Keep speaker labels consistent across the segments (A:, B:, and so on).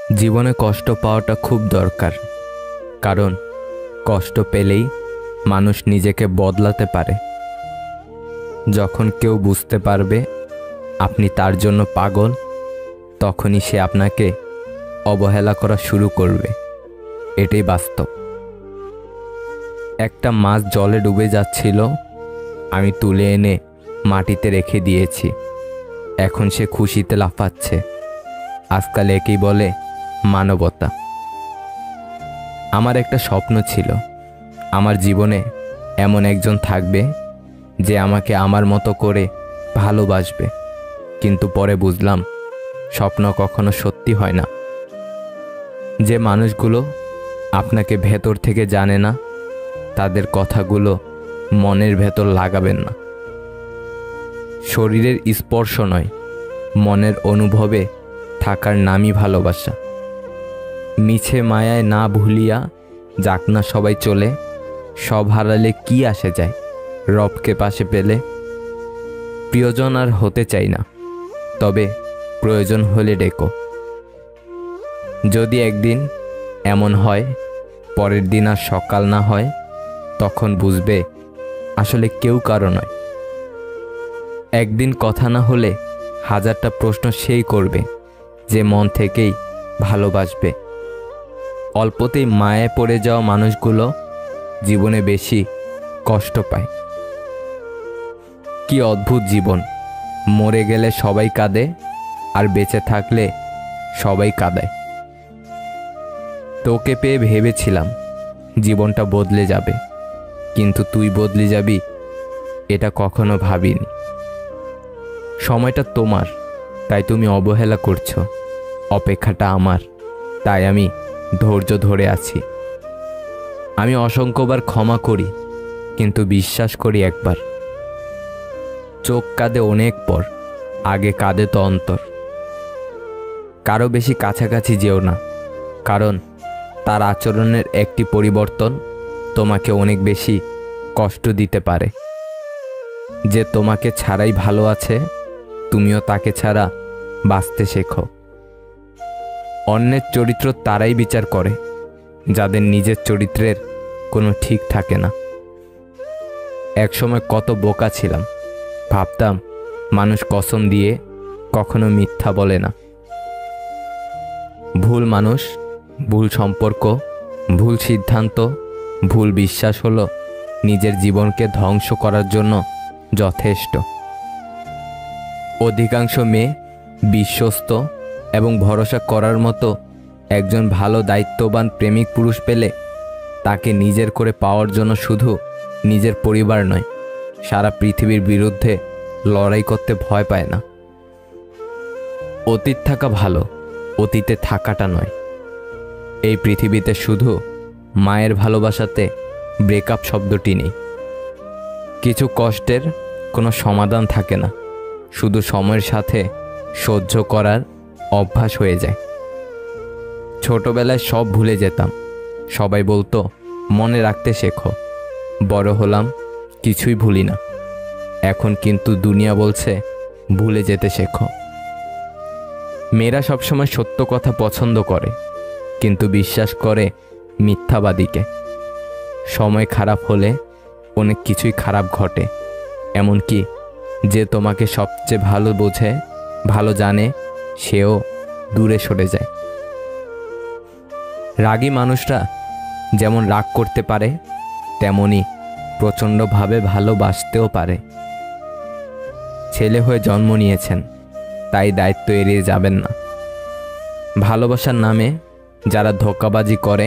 A: জীবনে কষ্ট পাওয়াটা খুব দরকার, কারণ কষ্ট পেলেই মানুষ নিজেকে বদলাতে পারে। যখন কেউ বুঝতে পারবে আপনি তার জন্য পাগল, তখনই সে আপনাকে অবহেলা করা শুরু করবে। এটাই বাস্তব। একটা মাছ জলে ডুবে যাচ্ছিল, আমি তুলে এনে মাটিতে রেখে দিয়েছি। এখন সে খুশিতে লাফাচ্ছে। আজকাল একেই বলে মানবতা। আমার একটা স্বপ্ন ছিল, আমার জীবনে এমন একজন থাকবে যে আমাকে আমার মতো করে ভালোবাসবে। কিন্তু পরে বুঝলাম স্বপ্ন কখনো সত্যি হয় না। যে মানুষগুলো আপনাকে ভেতর থেকে জানে না, তাদের কথাগুলো মনের ভেতর লাগাবেন না। শরীরের স্পর্শ নয়, মনের অনুভবে থাকার নামই ভালোবাসা। মিছে মায়ায় না ভুলিয়া যাক না সবাই চলে, সব হারালে কি আসে যায় রবকে পাশে পেলে। প্রিয়জন আর হতে চাই না, তবে প্রয়োজন হলে ডেকো। যদি একদিন এমন হয় পরের দিন আর সকাল না হয়, তখন বুঝবে আসলে কেউ কারো নয়। একদিন কথা না হলে হাজারটা প্রশ্ন সেই করবে যে মন থেকেই ভালোবাসবে। অল্পতেই মায়ায় পড়ে যাওয়া মানুষগুলো জীবনে বেশি কষ্ট পায়। কি অদ্ভুত জীবন! মরে গেলে সবাই কাঁদে, আর বেঁচে থাকলে সবাই কাঁদায়। তোকে পেয়ে ভেবেছিলাম জীবনটা বদলে যাবে, কিন্তু তুই বদলে যাবি এটা কখনো ভাবিনি। সময়টা তোমার, তাই তুমি অবহেলা করছো। অপেক্ষাটা আমার, তাই আমি ধৈর্য ধরে আছি। আমি অসংখ্যবার ক্ষমা করি, কিন্তু বিশ্বাস করি একবার। চোখ কাঁদে অনেক পর, আগে কাঁদে তো অন্তর। কারো বেশি কাছাকাছি যেও না, কারণ তার আচরণের একটি পরিবর্তন তোমাকে অনেক বেশি কষ্ট দিতে পারে। যে তোমাকে ছাড়াই ভালো আছে, তুমিও তাকে ছাড়া বাঁচতে শেখো। অন্যের চরিত্র তারাই বিচার করে যাদের নিজের চরিত্রের কোনো ঠিক থাকে না। একসময় কত বোকা ছিলাম, ভাবতাম মানুষ কসম দিয়ে কখনো মিথ্যা বলে না। ভুল মানুষ, ভুল সম্পর্ক, ভুল সিদ্ধান্ত, ভুল বিশ্বাস হলো নিজের জীবনকে ধ্বংস করার জন্য যথেষ্ট। অধিকাংশ মেয়ে বিশ্বস্ত এবং ভরসা করার মতো একজন ভালো দায়িত্ববান প্রেমিক পুরুষ পেলে তাকে নিজের করে পাওয়ার জন্য শুধু নিজের পরিবার নয়, সারা পৃথিবীর বিরুদ্ধে লড়াই করতে ভয় পায় না। অতীত থাকা ভালো, অতীতে থাকাটা নয়। এই পৃথিবীতে শুধু মায়ের ভালোবাসাতে ব্রেকআপ শব্দটি নেই। কিছু কষ্টের কোনো সমাধান থাকে না, শুধু সময়ের সাথে সহ্য করার অভ্যাস হয়ে যায়। ছোটবেলায় সব ভুলে যেতাম, সবাই বলতো মনে রাখতে শেখো। বড় হলাম, কিছুই ভুলি না। এখন কিন্তু দুনিয়া বলছে ভুলে যেতে শেখো। মেয়েরা সবসময় সত্য কথা পছন্দ করে, কিন্তু বিশ্বাস করে মিথ্যাবাদীকে। সময় খারাপ হলে অনেক কিছুই খারাপ ঘটে, এমনকি যে তোমাকে সবচেয়ে ভালো বোঝে, ভালো জানে, সেও দূরে সরে যায়। রাগী মানুষরা যেমন রাগ করতে পারে, তেমনি প্রচণ্ডভাবে ভালোবাসতেও পারে। ছেলে হয়ে জন্ম নিয়েছেন, তাই দায়িত্ব এড়িয়ে যাবেন না। ভালোবাসার নামে যারা ধোঁকাবাজি করে,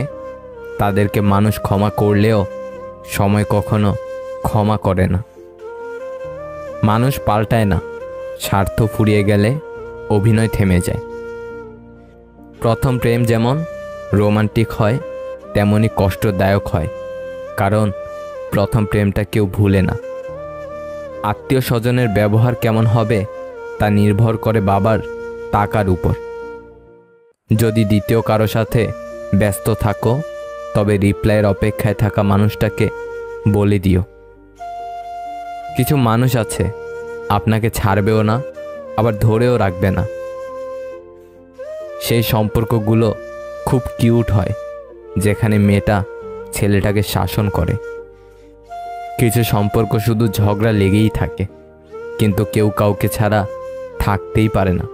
A: তাদেরকে মানুষ ক্ষমা করলেও সময় কখনো ক্ষমা করে না। মানুষ পাল্টায় না, স্বার্থ ফুরিয়ে গেলে অভিনয় থেমে যায়। প্রথম প্রেম যেমন রোমান্টিক হয়, তেমনি কষ্টদায়ক হয়, কারণ প্রথম প্রেমটা কেউ ভুলে না। আত্মীয় স্বজনের ব্যবহার কেমন হবে তা নির্ভর করে বাবার টাকার উপর। যদি দ্বিতীয় কারো সাথে ব্যস্ত থাকো, তবে রিপ্লাইয়ের অপেক্ষায় থাকা মানুষটাকে বলে দিও। কিছু মানুষ আছে আপনাকে ছাড়বেও না, আবার ধরেও রাখবে না। সেই সম্পর্কগুলো খুব কিউট হয়, যেখানে মেয়েটা ছেলেটাকে শাসন করে। কিছু সম্পর্ক শুধু ঝগড়া লেগেই থাকে, কিন্তু কেউ কাউকে ছাড়া থাকতেই পারে না।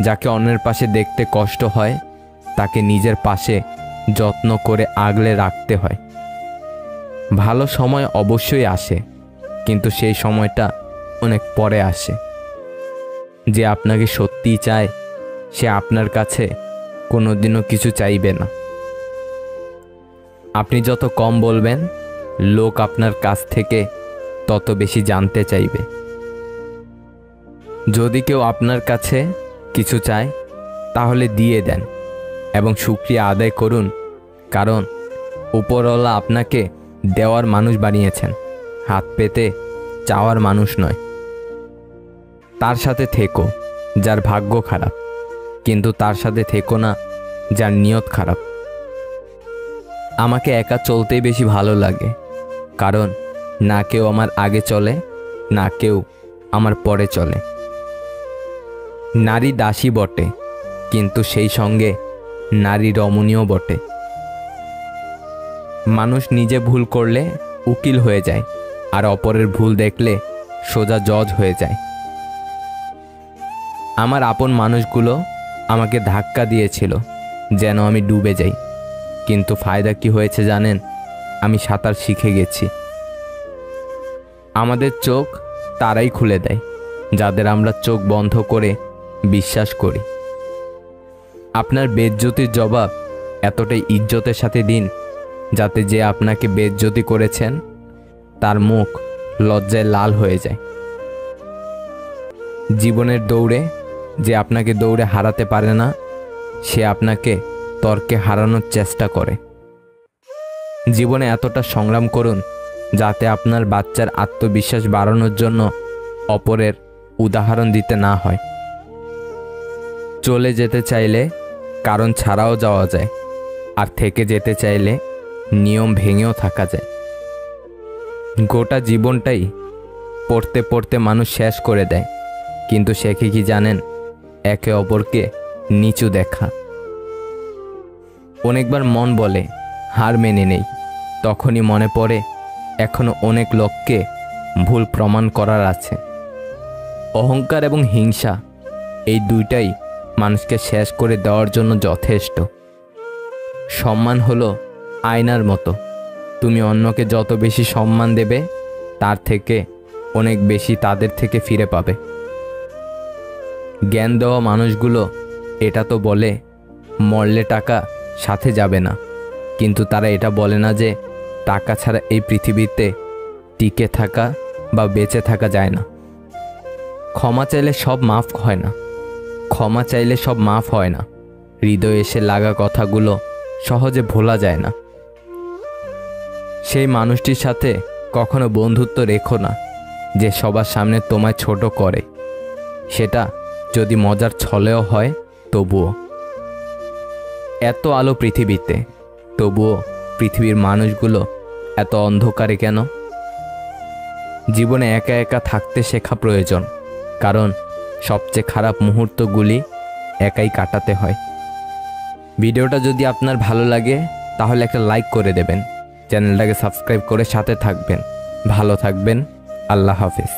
A: যাকে অন্যের পাশে দেখতে কষ্ট হয়, তাকে নিজের পাশে যত্ন করে আগলে রাখতে হয়। ভালো সময় অবশ্যই আসে, কিন্তু সেই সময়টা অনেক পরে আসে। যে আপনাকে সত্যিই চায়, সে আপনার কাছে কোনোদিনও কিছু চাইবে না। আপনি যত কম বলবেন, লোক আপনার কাছ থেকে তত বেশি জানতে চাইবে। যদি কেউ আপনার কাছে কিছু চায়, তাহলে দিয়ে দেন এবং শুকরিয়া আদায় করুন, কারণ উপরওয়ালা আপনাকে দেওয়ার মানুষ বানিয়েছেন, হাত পেতে চাওয়ার মানুষ নয়। তার সাথে থেকো যার ভাগ্য খারাপ, কিন্তু তার সাথে থেকো না যার নিয়ত খারাপ। আমাকে একা চলতেই বেশি ভালো লাগে, কারণ না কেউ আমার আগে চলে, না কেউ আমার পরে চলে। নারী দাসী বটে, কিন্তু সেই সঙ্গে নারী রমণীয় বটে। মানুষ নিজে ভুল করলে উকিল হয়ে যায়, আর অপরের ভুল দেখলে সোজা জজ হয়ে যায়। আমার আপন মানুষগুলো আমাকে ধাক্কা দিয়েছিল যেন আমি ডুবে যাই, কিন্তু ফায়দা কি হয়েছে জানেন? আমি সাঁতার শিখে গেছি। আমাদের চোখ তারাই খুলে দেয় যাদের আমরা চোখ বন্ধ করে বিশ্বাস করি। আপনার বেইজ্জতির জবাব এতটাই ইজ্জতের সাথে দিন, যাতে যে আপনাকে বেইজ্জতি করেছেন তার মুখ লজ্জায় লাল হয়ে যায়। জীবনের দৌড়ে যে আপনাকে দৌড়ে হারাতে পারে না, সে আপনাকে তর্কে হারানোর চেষ্টা করে। জীবনে এতটা সংগ্রাম করুন যাতে আপনার বাচ্চার আত্মবিশ্বাস বাড়ানোর জন্য অপরের উদাহরণ দিতে না হয়। চলে যেতে চাইলে কারণ ছাড়াও যাওয়া যায়, আর থেকে যেতে চাইলে নিয়ম ভেঙেও থাকা যায়। গোটা জীবনটাই পড়তে পড়তে মানুষ শেষ করে দেয়, কিন্তু শেখে কি জানেন? একে অপরকে নিচু দেখা। অনেকবার মন বলে হার মেনে নেই, তখনই মনে পড়ে এখনো অনেক লোককে ভুল প্রমাণ করার আছে। অহংকার এবং হিংসা, এই দুইটাই মানুষকে শেষ করে দেওয়ার জন্য যথেষ্ট। সম্মান হলো আয়নার মতো, তুমি অন্যকে যত বেশি সম্মান দেবে, তার থেকে অনেক বেশি তাদের থেকে ফিরে পাবে। জ্ঞান দেওয়া মানুষগুলো এটা তো বলে মরলে টাকা সাথে যাবে না, কিন্তু তারা এটা বলে না যে টাকা ছাড়া এই পৃথিবীতে টিকে থাকা বা বেঁচে থাকা যায় না। ক্ষমা চাইলে সব মাফ হয় না, ক্ষমা চাইলে সব মাফ হয় না। হৃদয়ে এসে লাগা কথাগুলো সহজে ভোলা যায় না। সেই মানুষটির সাথে কখনো বন্ধুত্ব রেখো না যে সবার সামনে তোমায় ছোট করে, সেটা যদি মজার ছলেও হয় তবুও। এত আলো পৃথিবীতে, তবুও পৃথিবীর মানুষগুলো এত অন্ধকারে কেন? জীবনে একা একা থাকতে শেখা প্রয়োজন, কারণ সবচেয়ে খারাপ মুহূর্তগুলি একাই কাটাতে হয়। ভিডিওটা যদি আপনার ভালো লাগে তাহলে একটা লাইক করে দেবেন, চ্যানেলটাকে সাবস্ক্রাইব করে সাথে থাকবেন। ভালো থাকবেন। আল্লাহ হাফেজ।